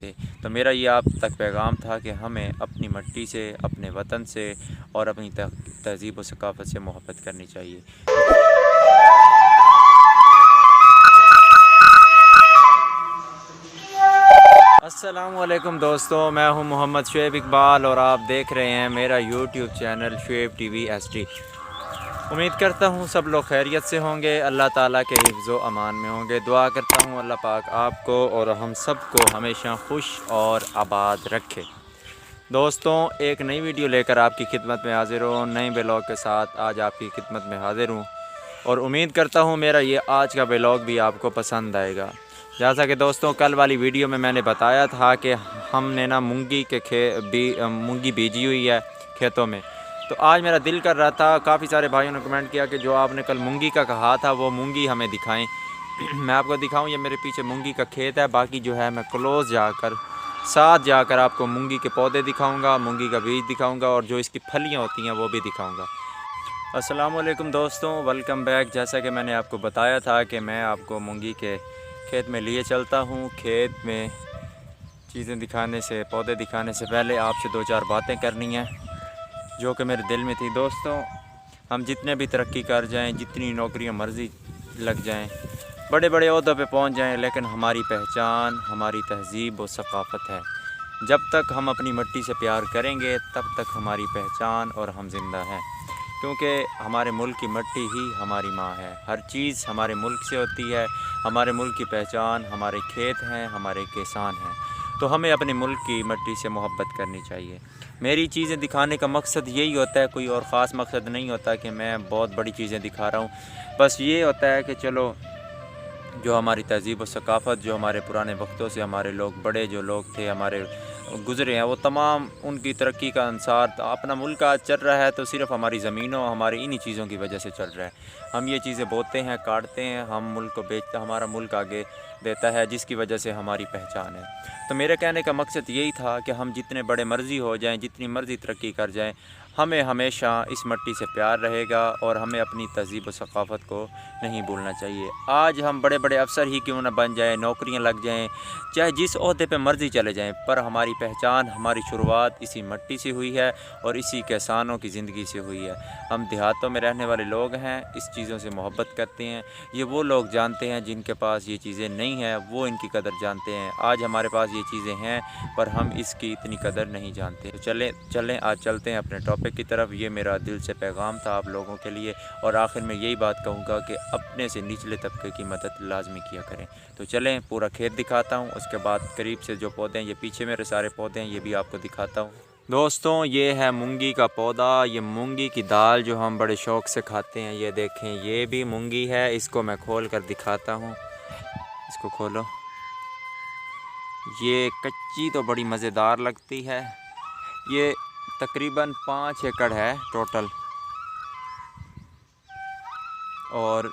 तो मेरा ये आप तक पैगाम था कि हमें अपनी मिट्टी से, अपने वतन से और अपनी तहज़ीब व सकाफ़त से मोहब्बत करनी चाहिए। अस्सलामुअलैकुम दोस्तों, मैं हूं मोहम्मद शुएब इकबाल और आप देख रहे हैं मेरा YouTube channel Shoaib TV HD। उम्मीद करता हूं सब लोग खैरियत से होंगे, अल्लाह ताला के हिफ्ज़ व अमान में होंगे। दुआ करता हूं अल्लाह पाक आपको और हम सब को हमेशा खुश और आबाद रखे। दोस्तों, एक नई वीडियो लेकर आपकी खिदमत में हाज़िर हूँ, नए ब्लॉग के साथ आज आपकी खिदमत में हाज़िर हूँ और उम्मीद करता हूँ मेरा ये आज का ब्लॉग भी आपको पसंद आएगा। जैसा कि दोस्तों कल वाली वीडियो में मैंने बताया था कि हमने ना मूंगी बीजी हुई है खेतों में। तो आज मेरा दिल कर रहा था, काफ़ी सारे भाइयों ने कमेंट किया कि जो आपने कल मूंगी का कहा था वो मूंगी हमें दिखाएं। मैं आपको दिखाऊं, ये मेरे पीछे मूंगी का खेत है। बाकी जो है मैं क्लोज़ साथ जाकर आपको मूंगी के पौधे दिखाऊंगा, मूंगी का बीज दिखाऊंगा और जो इसकी फलियां होती हैं वो भी दिखाऊंगा। अस्सलाम वालेकुम दोस्तों, वेलकम बैक। जैसा कि मैंने आपको बताया था कि मैं आपको मूंगी के खेत में लिए चलता हूँ। खेत में चीज़ें दिखाने से, पौधे दिखाने से पहले आपसे दो चार बातें करनी हैं जो कि मेरे दिल में थी। दोस्तों, हम जितने भी तरक्की कर जाएं, जितनी नौकरियां मर्ज़ी लग जाएं, बड़े बड़े ओहदों पे पहुंच जाएं, लेकिन हमारी पहचान, हमारी तहज़ीब व सकाफ़त है। जब तक हम अपनी मिट्टी से प्यार करेंगे तब तक हमारी पहचान और हम ज़िंदा हैं, क्योंकि हमारे मुल्क की मिट्टी ही हमारी माँ है। हर चीज़ हमारे मुल्क से होती है। हमारे मुल्क की पहचान हमारे खेत हैं, हमारे किसान हैं। तो हमें अपने मुल्क की मिट्टी से मोहब्बत करनी चाहिए। मेरी चीज़ें दिखाने का मकसद यही होता है, कोई और ख़ास मकसद नहीं होता कि मैं बहुत बड़ी चीज़ें दिखा रहा हूँ। बस ये होता है कि चलो, जो हमारी तहज़ीब व सकाफ़त, जो हमारे पुराने वक्तों से हमारे लोग, बड़े जो लोग थे हमारे गुज़रे हैं, वो तमाम उनकी तरक्की का अनुसार अपना मुल्क आज चल रहा है। तो सिर्फ़ हमारी ज़मीनों, हमारी इन्हीं चीज़ों की वजह से चल रहा है। हम ये चीज़ें बोते हैं, काटते हैं, हम मुल्क को बेचते, हमारा मुल्क आगे देता है, जिसकी वजह से हमारी पहचान है। तो मेरे कहने का मकसद यही था कि हम जितने बड़े मर्ज़ी हो जाएँ, जितनी मर्ज़ी तरक्की कर जाएँ, हमें हमेशा इस मिट्टी से प्यार रहेगा और हमें अपनी तहज़ीब व सकाफ़त को नहीं भूलना चाहिए। आज हम बड़े बड़े अफ़सर ही क्यों ना बन जाएं, नौकरियां लग जाएं, चाहे जिस ओहदे पे मर्ज़ी चले जाएं, पर हमारी पहचान, हमारी शुरुआत इसी मिट्टी से हुई है और इसी किसानों की ज़िंदगी से हुई है। हम देहातों में रहने वाले लोग हैं, इस चीज़ों से मोहब्बत करते हैं। ये वो लोग जानते हैं जिनके पास ये चीज़ें नहीं हैं, वो इनकी कदर जानते हैं। आज हमारे पास ये चीज़ें हैं पर हम इसकी इतनी कदर नहीं जानते। तो चलें आज चलते हैं अपने टॉपिक की तरफ। ये मेरा दिल से पैगाम था आप लोगों के लिए और आखिर में यही बात कहूँगा कि अपने से निचले तबके की मदद लाजमी किया करें। तो चलें, पूरा खेत दिखाता हूँ, उसके बाद करीब से जो पौधे हैं, ये पीछे मेरे सारे पौधे हैं, ये भी आपको दिखाता हूँ। दोस्तों, ये है मूंगी का पौधा, ये मूंगी की दाल जो हम बड़े शौक़ से खाते हैं। ये देखें, ये भी मूंगी है। इसको मैं खोल कर दिखाता हूँ, इसको खोलो। ये कच्ची तो बड़ी मज़ेदार लगती है। ये तकरीबन 5 एकड़ है टोटल और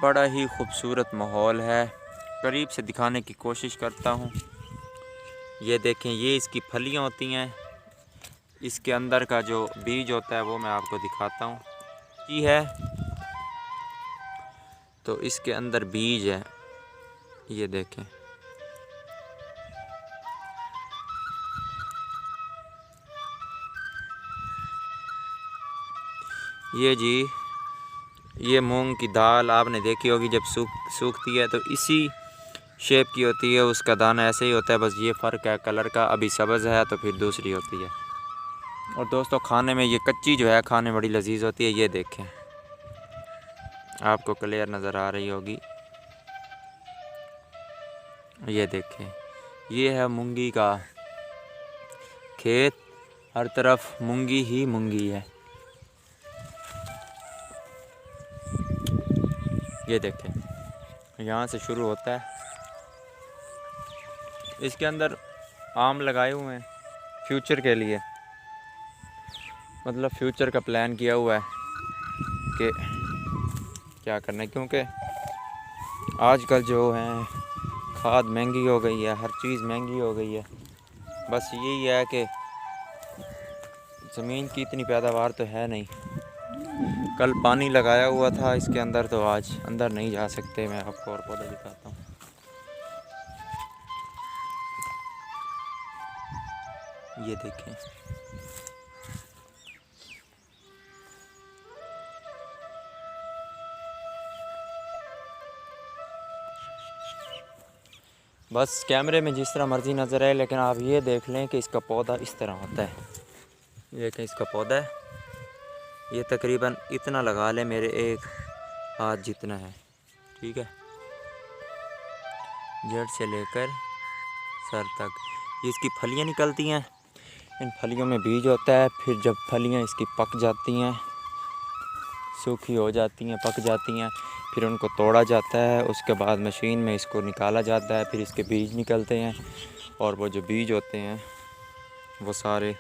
बड़ा ही खूबसूरत माहौल है। करीब से दिखाने की कोशिश करता हूँ। ये देखें, ये इसकी फलियाँ होती हैं, इसके अंदर का जो बीज होता है वो मैं आपको दिखाता हूँ। ये है, तो इसके अंदर बीज है, ये देखें। ये जी, ये मूंग की दाल आपने देखी होगी, जब सूखती है तो इसी शेप की होती है, उसका दाना ऐसे ही होता है, बस ये फ़र्क है कलर का। अभी सब्ज़ है तो फिर दूसरी होती है। और दोस्तों, खाने में ये कच्ची जो है, खाने बड़ी लजीज होती है। ये देखें, आपको क्लियर नज़र आ रही होगी। ये देखें, ये है मूंगी का खेत, हर तरफ मूंगी ही मूंगी है। ये देखें, यहाँ से शुरू होता है। इसके अंदर आम लगाए हुए हैं फ्यूचर के लिए, मतलब फ्यूचर का प्लान किया हुआ है कि क्या करना है, क्योंकि आजकल जो है खाद महंगी हो गई है, हर चीज़ महंगी हो गई है। बस यही है कि ज़मीन की इतनी पैदावार तो है नहीं। कल पानी लगाया हुआ था इसके अंदर, तो आज अंदर नहीं जा सकते। मैं आपको और पौधा दिखाता हूँ। ये देखें, बस कैमरे में जिस तरह मर्ज़ी नज़र आए, लेकिन आप ये देख लें कि इसका पौधा इस तरह होता है। ये देखें इसका पौधा है, ये तकरीबन इतना लगा लें, मेरे एक हाथ जितना है, ठीक है। जड़ से लेकर सर तक ये इसकी फलियाँ निकलती हैं, इन फलियों में बीज होता है। फिर जब फलियाँ इसकी पक जाती हैं, सूखी हो जाती हैं, पक जाती हैं, फिर उनको तोड़ा जाता है। उसके बाद मशीन में इसको निकाला जाता है, फिर इसके बीज निकलते हैं और वो जो बीज होते हैं वो सारे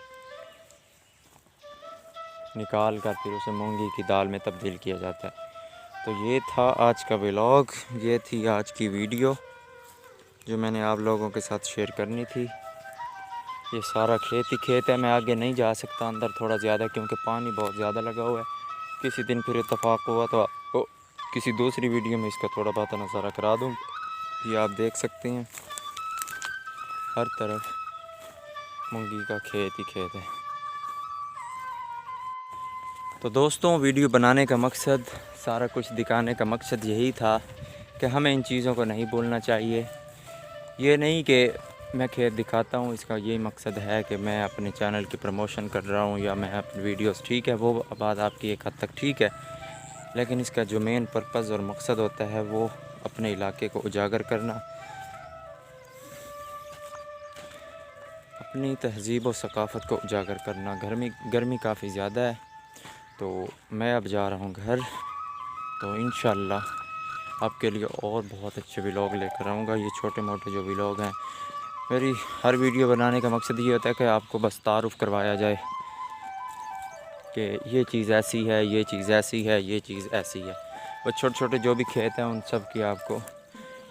निकाल कर फिर उसे मूंगी की दाल में तब्दील किया जाता है। तो ये था आज का व्लॉग, ये थी आज की वीडियो जो मैंने आप लोगों के साथ शेयर करनी थी। ये सारा खेत ही खेत है, मैं आगे नहीं जा सकता अंदर थोड़ा ज़्यादा, क्योंकि पानी बहुत ज़्यादा लगा हुआ है। किसी दिन फिर इत्तेफाक हुआ तो आपको किसी दूसरी वीडियो में इसका थोड़ा बहुत नज़ारा करा दूँ। ये आप देख सकते हैं, हर तरफ मूंगी का खेत ही खेत है। तो दोस्तों, वीडियो बनाने का मकसद, सारा कुछ दिखाने का मकसद यही था कि हमें इन चीज़ों को नहीं भूलना चाहिए। ये नहीं कि मैं खेत दिखाता हूँ, इसका यही मकसद है कि मैं अपने चैनल की प्रमोशन कर रहा हूँ या मैं अपनी वीडियोस, ठीक है, वो बात आपकी एक हद तक ठीक है, लेकिन इसका जो मेन पर्पज़ और मकसद होता है वो अपने इलाके को उजागर करना, अपनी तहज़ीब और सकाफ़त को उजागर करना। गर्मी काफ़ी ज़्यादा है, तो मैं अब जा रहा हूँ घर। तो इंशाअल्लाह आपके लिए और बहुत अच्छे व्लॉग लेकर आऊँगा। ये छोटे मोटे जो व्लॉग हैं, मेरी हर वीडियो बनाने का मकसद ये होता है कि आपको बस तारुफ़ करवाया जाए कि ये चीज़ ऐसी है, ये चीज़ ऐसी है, ये चीज़ ऐसी है। वो छोटे छोटे जो भी खेत हैं उन सब की आपको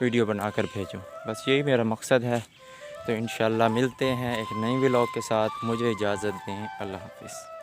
वीडियो बनाकर भेजूँ, बस यही मेरा मकसद है। तो इंशाअल्लाह मिलते हैं एक नई व्लॉग के साथ। मुझे इजाज़त दें, अल्लाह हाफ़िज़।